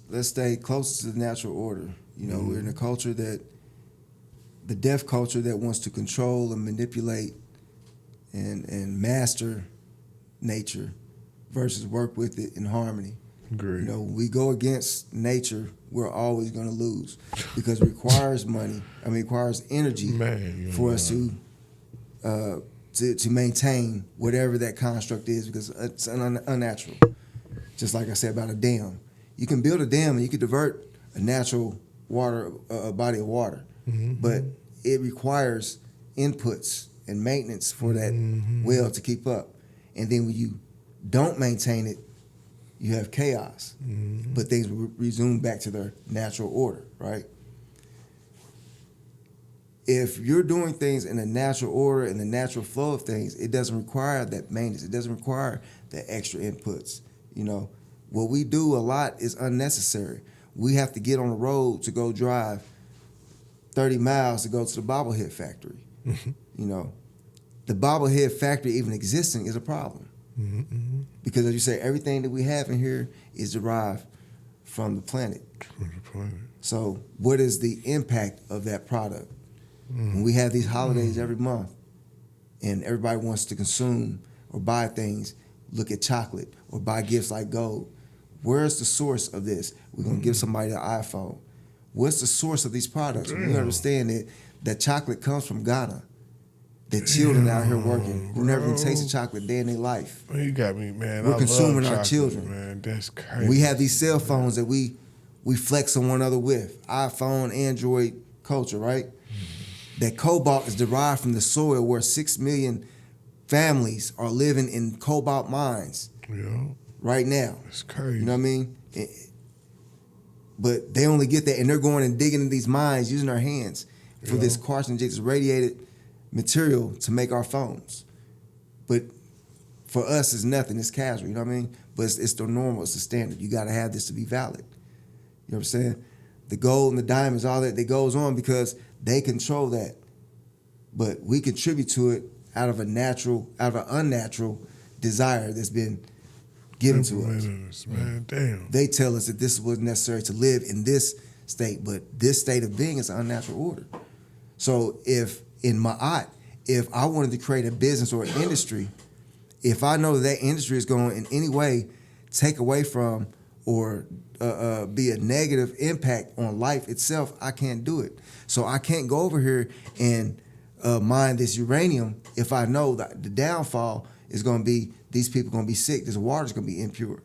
let's stay close to the natural order. You know, we're in a culture the deaf culture that wants to control and manipulate and master nature versus work with it in harmony. Great. You know, when we go against nature, we're always going to lose because it requires money. I mean, it requires energy for us to maintain whatever that construct is because it's unnatural. Just like I said about a dam. You can build a dam and you can divert a natural water, a body of water, but it requires inputs and maintenance for that well to keep up. And then when you don't maintain it, you have chaos. But things resume back to their natural order, right? If you're doing things in a natural order, in the natural flow of things, it doesn't require that maintenance. It doesn't require the extra inputs. You know, what we do a lot is unnecessary. We have to get on the road to go drive 30 miles to go to the bobblehead factory. You know, the bobblehead factory even existing is a problem. Because as you say, everything that we have in here is derived from the planet. So what is the impact of that product? When we have these holidays every month and everybody wants to consume or buy things, look at chocolate or buy gifts like gold, where's the source of this? We're going to give somebody an iPhone. What's the source of these products? We understand that chocolate comes from Ghana. The children out here working who never even tasted chocolate day in their life. You got me, man. We're I consuming love our chocolate, children. Man, that's crazy. We have these cell phones that we flex on one another with. iPhone, Android culture, right? That cobalt is derived from the soil where 6 million families are living in cobalt mines right now. That's crazy. You know what I mean? But they only get that, and they're going and digging in these mines using their hands for this carcinogenic, this radiated material to make our phones. But for us, it's nothing. It's casual, you know what I mean? But it's the normal. It's the standard. You got to have this to be valid. You know what I'm saying? The gold and the diamonds, all that goes on because they control that. But we contribute to it out of an unnatural desire that's been given to us. Man, damn. They tell us that this was necessary to live in this state, but this state of being is an unnatural order. So if I wanted to create a business or an industry, if I know that industry is going to in any way take away from or be a negative impact on life itself, I can't do it. So I can't go over here and mine this uranium if I know that the downfall is going to be these people going to be sick, this water's going to be impure.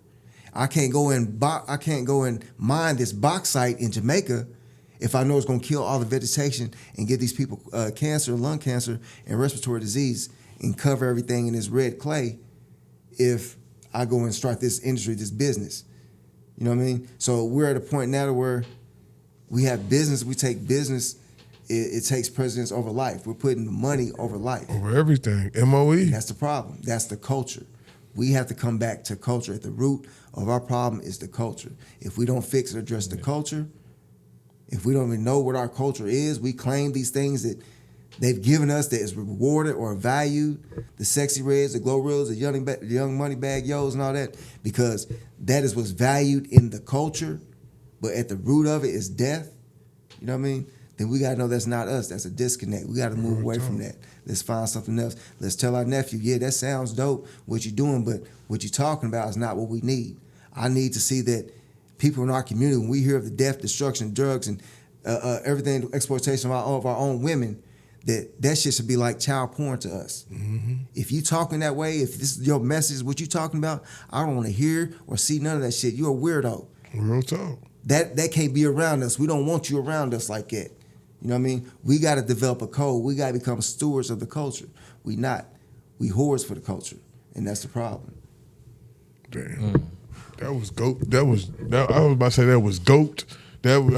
I can't go and mine this bauxite in Jamaica if I know it's going to kill all the vegetation and give these people cancer, lung cancer, and respiratory disease and cover everything in this red clay if I go and start this industry, this business. You know what I mean? So we're at a point now where we have business, we take business, it takes precedence over life. We're putting money over life. Over everything, MOE. That's the problem. That's the culture. We have to come back to culture. At the root of our problem is the culture. If we don't fix and address the culture, if we don't even know what our culture is, we claim these things that they've given us that is rewarded or valued, the sexy reds, the glow reels, the young money bag yos and all that, because that is what's valued in the culture, but at the root of it is death, you know what I mean? Then we gotta know that's not us, that's a disconnect. We gotta move away from that. Let's find something else. Let's tell our nephew, yeah, that sounds dope, what you're doing, but what you're talking about is not what we need. I need to see that people in our community, when we hear of the death, destruction, drugs, and everything, exploitation of our own women, that shit should be like child porn to us. If you talking that way, if this is your message, what you talking about, I don't want to hear or see none of that shit. You're a weirdo. Real talk. That can't be around us. We don't want you around us like that. You know what I mean? We got to develop a code. We got to become stewards of the culture. We not. We whores for the culture, and that's the problem. Damn. That was goat. I was about to say that was goat. I'm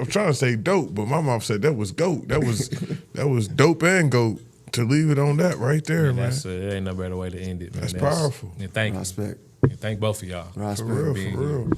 trying to say dope, but my mom said that was goat. That was dope and goat. To leave it on that right there, man. It ain't no better way to end it, man. That's powerful. And thank Respect. you. And thank both of y'all. Respect. For real.